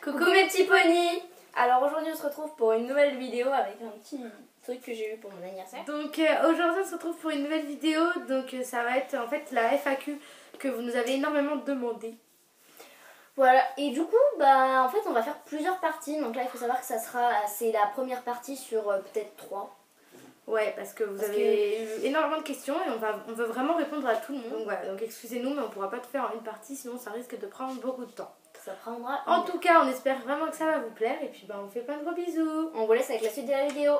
Coucou mes petits ponis. Alors aujourd'hui on se retrouve pour une nouvelle vidéo avec un petit truc que j'ai eu pour mon anniversaire. Donc aujourd'hui on se retrouve pour une nouvelle vidéo. Donc ça va être en fait la FAQ que vous nous avez énormément demandé. Voilà, et du coup en fait on va faire plusieurs parties. Donc là il faut savoir que c'est la première partie sur peut-être 3. Ouais, parce que vous avez eu énormément de questions et on veut vraiment répondre à tout le monde. Donc voilà, donc excusez-nous mais on pourra pas tout faire en une partie sinon ça risque de prendre beaucoup de temps. Ça prendra. En tout cas on espère vraiment que ça va vous plaire et puis on vous fait plein de gros bisous. On vous laisse avec la suite de la vidéo.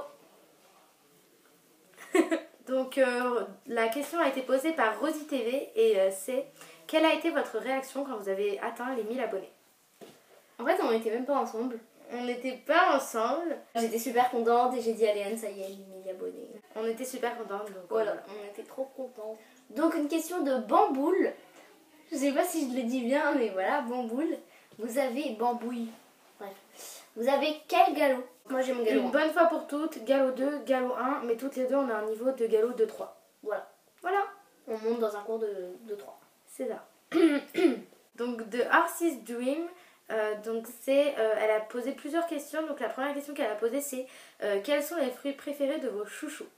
Donc la question a été posée par Rosie TV et c'est: quelle a été votre réaction quand vous avez atteint les 1000 abonnés? En fait on n'était même pas ensemble. On n'était pas ensemble. J'étais super contente et j'ai dit à Léane, ça y est, j'ai 1000 abonnés. On était super contente. Donc voilà, on était trop contente. Donc une question de Bamboule. Je sais pas si je le dis bien, mais voilà, Bamboule. Vous avez Bambouille. Bref. Vous avez quel galop? Moi j'ai mon galop 1. Une bonne fois pour toutes, galop 2, galop 1, mais toutes les deux on a un niveau de galop de 3. Voilà. Voilà. On monte dans un cours de 3. C'est ça. Donc de Arcee's Dream. Donc elle a posé plusieurs questions. Donc la première question qu'elle a posée c'est quels sont les fruits préférés de vos chouchous?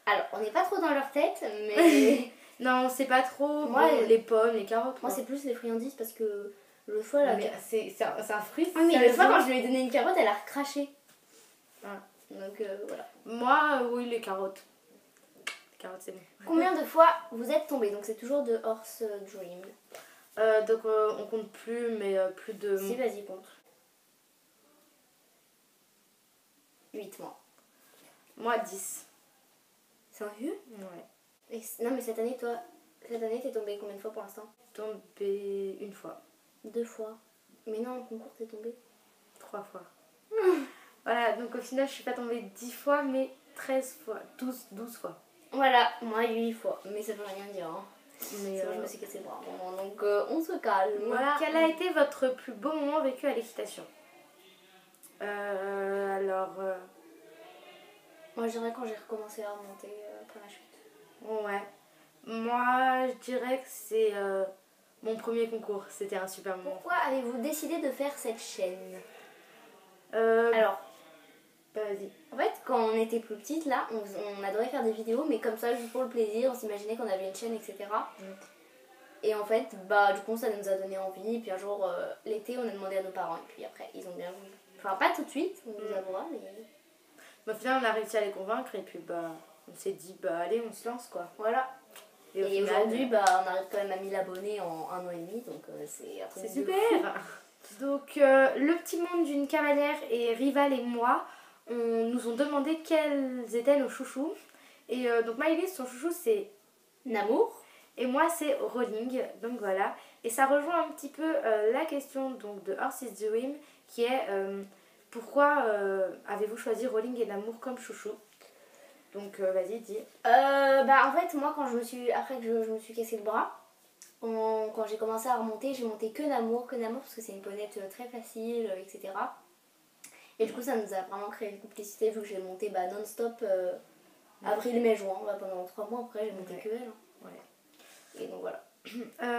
Alors on n'est pas trop dans leur tête mais... Non on sait pas trop. Moi bon, les pommes, les carottes. Moi c'est plus les friandises parce que le fois là... C'est un fruit. Ah mais le fois quand je lui ai donné une carotte elle a recraché. Ah. Donc voilà. Moi oui les carottes. Les carottes c'est bon. Combien de fois vous êtes tombé? Donc c'est toujours de Horse Dream. Donc on compte plus mais plus de... Si vas-y compte. 8 mois. Moi 10. Sérieux? Ouais. Non mais cette année t'es tombée combien de fois pour l'instant? Tombée une fois. 2 fois. Mais non, en concours t'es tombée 3 fois. Voilà, donc au final je suis pas tombée 10 fois mais 13 fois, 12 fois. Voilà, moi 8 fois, mais ça veut rien dire. Hein. Mais je me suis cassé le bras, donc on se calme. Voilà. Quel a été votre plus beau moment vécu à l'équitation? Alors... Moi je dirais quand j'ai recommencé à remonter après ma chute. Ouais. Moi je dirais que c'est mon premier concours, c'était un super moment. Pourquoi avez-vous décidé de faire cette chaîne? Alors... Vas-y. En fait, quand on était plus petite, là, on adorait faire des vidéos, mais comme ça, juste pour le plaisir, on s'imaginait qu'on avait une chaîne, etc. Et en fait, du coup, ça nous a donné envie. Puis un jour, l'été, on a demandé à nos parents. Et puis après, ils ont bien voulu. Enfin, pas tout de suite, on nous avouera, mais... Au final, on a réussi à les convaincre. Et puis, on s'est dit, allez, on se lance, quoi. Voilà. Et aujourd'hui, on arrive quand même à 1000 abonnés en 1 an et demi. Donc, c'est super. Donc, le petit monde d'une cavalière et Rival et moi... nous ont demandé quels étaient nos chouchous. Et donc Maëlys, son chouchou c'est Namour. Et moi c'est Rolling. Donc voilà. Et ça rejoint un petit peu la question donc, de Horse's Dream qui est pourquoi avez-vous choisi Rolling et Namour comme chouchou? Donc vas-y dis. En fait moi quand après que je me suis cassé le bras, quand j'ai commencé à remonter, j'ai monté que Namour parce que c'est une ponette très facile, etc. Et du coup ça nous a vraiment créé une complicité vu que j'ai monté non-stop avril, mai, juin. Pendant 3 mois après j'ai monté que elle. Hein. Ouais. Et donc voilà.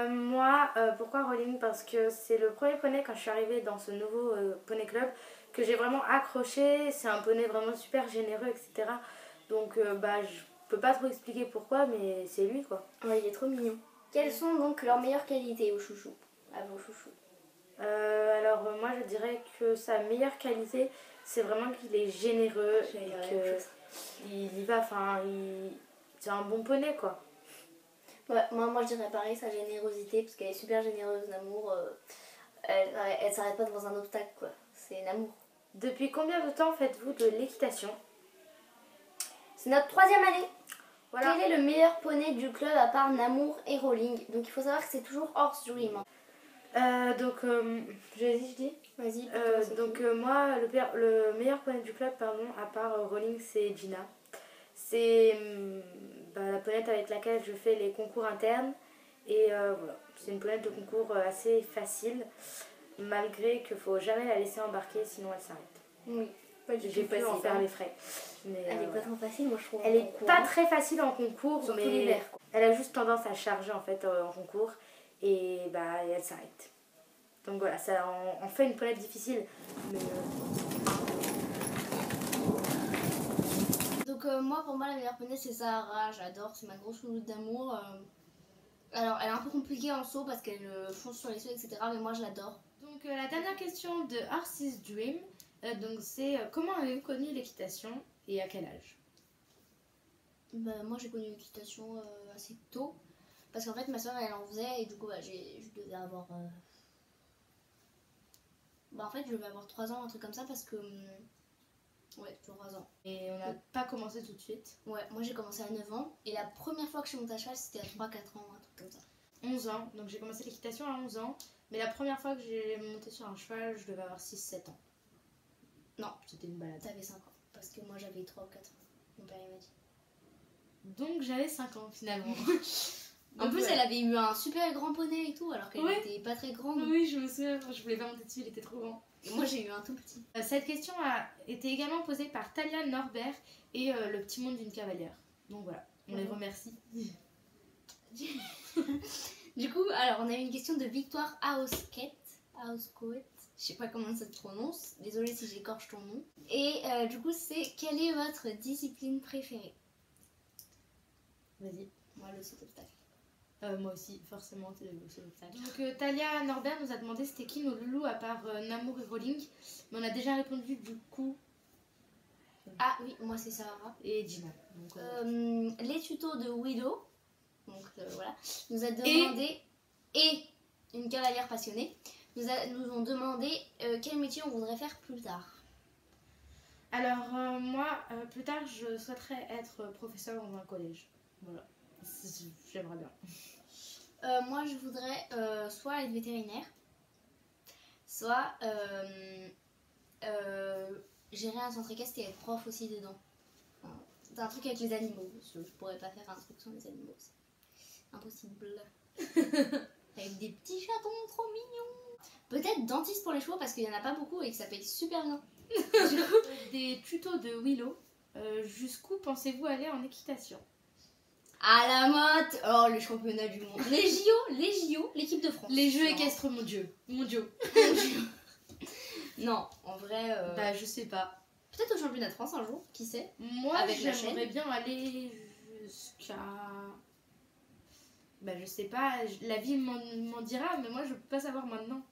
Moi, pourquoi Rolling? Parce que c'est le premier poney quand je suis arrivée dans ce nouveau poney club que j'ai vraiment accroché. C'est un poney vraiment super généreux, etc. Donc je peux pas trop expliquer pourquoi mais c'est lui quoi. Ouais, il est trop mignon. Quelles sont donc leurs meilleures qualités aux chouchous? À vos chouchous? Alors moi je dirais que sa meilleure qualité c'est vraiment qu'il est généreux et qu'il y va, c'est un bon poney quoi. Ouais, moi je dirais pareil, sa générosité parce qu'elle est super généreuse, Namour, elle s'arrête pas devant un obstacle quoi, c'est Namour. Depuis combien de temps faites-vous de l'équitation? C'est notre 3e année. Voilà. Quel est le meilleur poney du club à part Namour et Rolling? Donc il faut savoir que c'est toujours Horse Dream. Je dis. Vas-y. Moi, le meilleur poney du club, à part Rolling, c'est Gina. C'est la ponette avec laquelle je fais les concours internes. Et voilà, c'est une ponette de concours assez facile, malgré qu'il ne faut jamais la laisser embarquer, sinon elle s'arrête. Oui. J'ai pu en faire les frais. Mais, elle est pas trop facile, moi je trouve. Elle est pas très facile en concours, surtout mais l'hiver. Elle a juste tendance à charger en fait en concours et elle s'arrête. Donc voilà, ça en fait une ponette difficile. Mais Donc moi, pour moi, la meilleure poney, c'est Zahara. J'adore, c'est ma grosse louloute d'amour. Alors, elle est un peu compliquée en saut parce qu'elle fonce sur les sauts, etc. Mais moi, je l'adore. Donc la dernière question de Arcee's Dream, donc c'est comment avez-vous connu l'équitation et à quel âge? Bah, moi, j'ai connu l'équitation assez tôt. Parce qu'en fait, ma soeur, elle en faisait. Et du coup, bah, je devais avoir... Bah, en fait, je devais avoir 3 ans, un truc comme ça. Parce que... ouais, 3 ans. Et on n'a pas commencé tout de suite. Ouais, moi, j'ai commencé à 9 ans. Et la première fois que je suis montée à cheval, c'était à 3-4 ans, un truc comme ça. 11 ans, donc j'ai commencé l'équitation à 11 ans. Mais la première fois que j'ai monté sur un cheval, je devais avoir 6-7 ans. Non, c'était une balade. T'avais 5 ans. Parce que moi, j'avais 3 ou 4 ans. Mon père, il m'a dit. Donc j'avais 5 ans finalement. En plus, elle avait eu un super grand poney et tout, alors qu'elle était pas très grande. Oui, je me souviens, je voulais pas monter dessus, il était trop grand. Et moi, j'ai eu un tout petit. Cette question a été également posée par Talia Norbert et le petit monde d'une cavalière. Donc voilà, on les remercie. Du coup, alors on a eu une question de Victoire Hausquet. Je sais pas comment ça se prononce. Désolée si j'écorche ton nom. Et du coup, c'est quelle est votre discipline préférée? Vas-y. Moi, le saut d'obstacle. Moi aussi, forcément, c'est le saut d'obstacle. Donc Talia Norbert nous a demandé c'était qui nos loulous à part Namour et Rolling. Mais on a déjà répondu du coup. Ah oui, moi c'est Sarah. Et Gina. Donc, les tutos de Willow. Donc voilà. Nous a demandé. Et une cavalière passionnée. Nous ont demandé quel métier on voudrait faire plus tard. Alors moi, plus tard, je souhaiterais être professeur dans un collège. Voilà. J'aimerais bien. Moi, je voudrais soit être vétérinaire, soit gérer un centre équestre et être prof aussi dedans. Enfin, c'est un truc avec les animaux. Je pourrais pas faire un truc sans les animaux. C'est impossible. Avec des petits chatons trop mignons. Peut-être dentiste pour les chevaux parce qu'il y en a pas beaucoup et que ça paye super bien. Des tutos de Willow. Jusqu'où pensez-vous aller en équitation? À la motte. Oh, le championnat du monde. Les JO, l'équipe de France. Les jeux équestres mondiaux. Non, en vrai... Bah, je sais pas. Peut-être au championnat de France un jour, qui sait. Moi, j'aimerais bien aller jusqu'à... Bah, je sais pas, la vie m'en dira, mais moi, je peux pas savoir maintenant.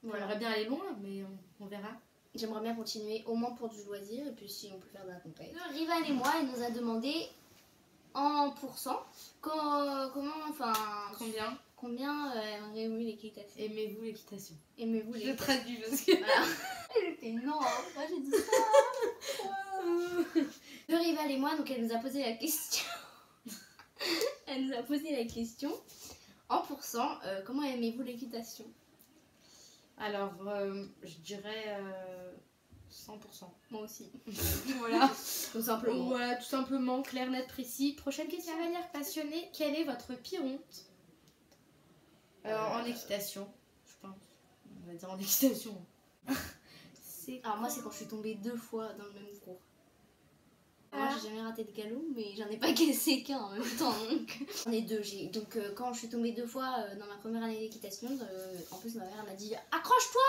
Voilà. J'aimerais bien aller loin, mais on verra. J'aimerais bien continuer, au moins pour du loisir, et puis si on peut faire de la compète. Rival et moi, elle nous a demandé en pourcent, combien aimez-vous l'équitation? Aimez-vous l'équitation? Aimez-vous l'équitation? Je traduis parce que... Voilà. J'ai fait non, moi j'ai dit ça. Le Rival et moi, donc elle nous a posé la question. Elle nous a posé la question. En pourcent, comment aimez-vous l'équitation? Alors, je dirais 100%. Moi aussi. Voilà. Tout simplement. Voilà, tout simplement, clair, net, précis. Prochaine question. Cavalière passionnée, quelle est votre pire honte en équitation, je pense. On va dire en équitation. Alors moi, c'est quand je suis tombée 2 fois dans le même cours. Moi, j'ai jamais raté de galop, mais j'en ai pas cassé qu'un en même temps. Donc, j'en ai 2. Donc, quand je suis tombée 2 fois dans ma première année d'équitation, en plus, ma mère m'a dit accroche-toi,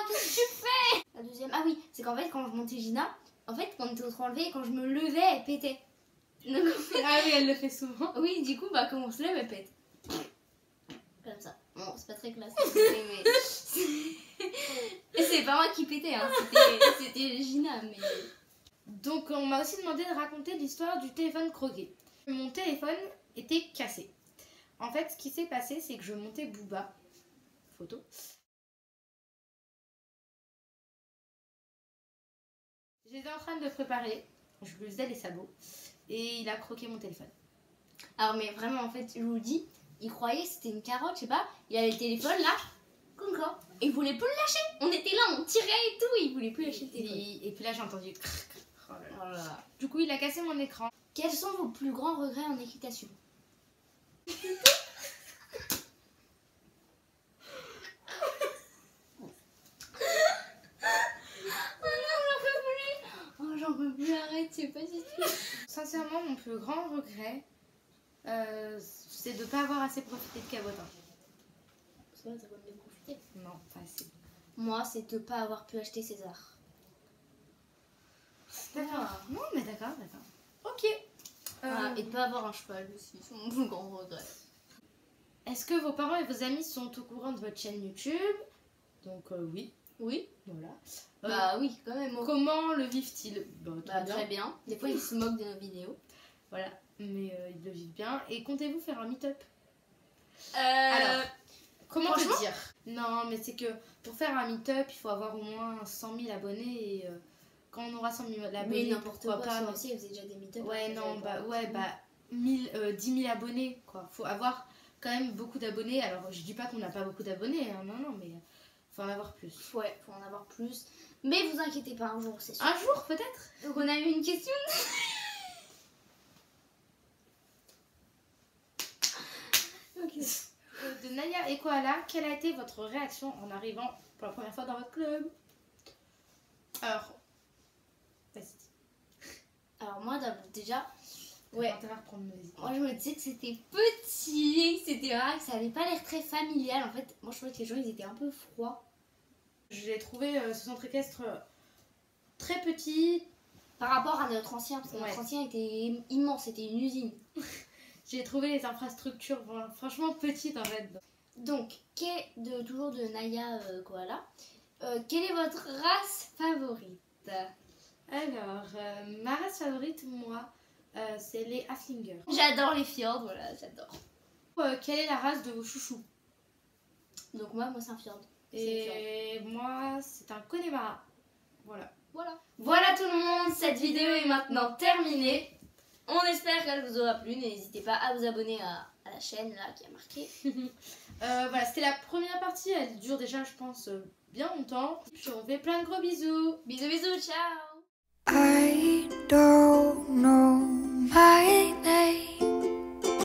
qu'est-ce que tu fais? La deuxième, ah oui, c'est qu'en fait, quand je montais Gina, en fait, quand on était au trop enlevé, quand je me levais, elle pétait. Donc, ah oui, elle le fait souvent. Oui, du coup, bah, quand on se lève, elle pète. Comme ça. Bon, c'est pas très classe, mais. Et c'est pas moi qui pétais, hein. C'était Gina, mais. Donc on m'a aussi demandé de raconter l'histoire du téléphone croqué. Mon téléphone était cassé. En fait, ce qui s'est passé, c'est que je montais Booba. Photo. J'étais en train de le préparer. Je lui faisais les sabots. Et il a croqué mon téléphone. Alors mais vraiment, en fait, je vous dis, il croyait que c'était une carotte, je sais pas. Il avait le téléphone là, comme ça. Et il voulait plus le lâcher. On était là, on tirait et tout. Il voulait plus lâcher le téléphone. Et puis là, j'ai entendu... Oh là là. Du coup, il a cassé mon écran. Quels sont vos plus grands regrets en équitation? J'en peux plus, arrête, c'est pas du tout. Sincèrement, mon plus grand regret, c'est de ne pas avoir assez profité de Cabotin. Ça va, t'as pas bien profité. qualité. Non, pas assez. Moi, c'est de pas avoir pu acheter César. D'accord. Non, mais d'accord. Ok. Voilà, et de pas avoir un cheval aussi, c'est mon plus grand regret. Est-ce que vos parents et vos amis sont au courant de votre chaîne YouTube? Donc oui. Oui. Voilà. Bah oui, quand même. Comment le vivent-ils? Très bien. Des fois, ils se moquent de nos vidéos. Voilà, mais ils le vivent bien. Et comptez-vous faire un meet-up? Alors, comment te dire? Non, mais c'est que pour faire un meet-up, il faut avoir au moins 100 000 abonnets. Et quand on aura 100 000 abonnets, mais n'importe quoi, pas. moi aussi, elle faisait déjà des meet-up. Ouais, non, bah 10 000 abonnés, quoi. Faut avoir quand même beaucoup d'abonnés. Alors, je dis pas qu'on n'a pas beaucoup d'abonnés, hein, non, mais faut en avoir plus. Ouais, faut en avoir plus. Mais vous inquiétez pas, un jour, c'est sûr. Un jour, peut-être. Donc, on a eu une question. De Naya et Koala, quelle a été votre réaction en arrivant pour la première fois dans votre club? Alors, vas-y. Alors, moi, déjà, ouais. Moi, je me disais que c'était petit, etc. Que ça avait pas l'air très familial. En fait, moi, je trouvais que les gens, ils étaient un peu froids. J'ai trouvé ce centre équestre très petit. Par rapport à notre ancien, parce que notre ancien était immense, c'était une usine. J'ai trouvé les infrastructures franchement petites en fait. Donc, toujours de Naya Koala, quelle est votre race favorite? Alors, ma race favorite, moi, c'est les Haflinger. J'adore les fjords, voilà, j'adore. Quelle est la race de vos chouchous? Donc moi c'est un fjord. Et moi, c'est un Connemara. Voilà tout le monde, cette vidéo est maintenant terminée. On espère qu'elle vous aura plu. N'hésitez pas à vous abonner à la chaîne là qui a marqué. Voilà, c'était la première partie. Elle dure déjà, je pense, bien longtemps. Je vous fais plein de gros bisous. Bisous, bisous, ciao.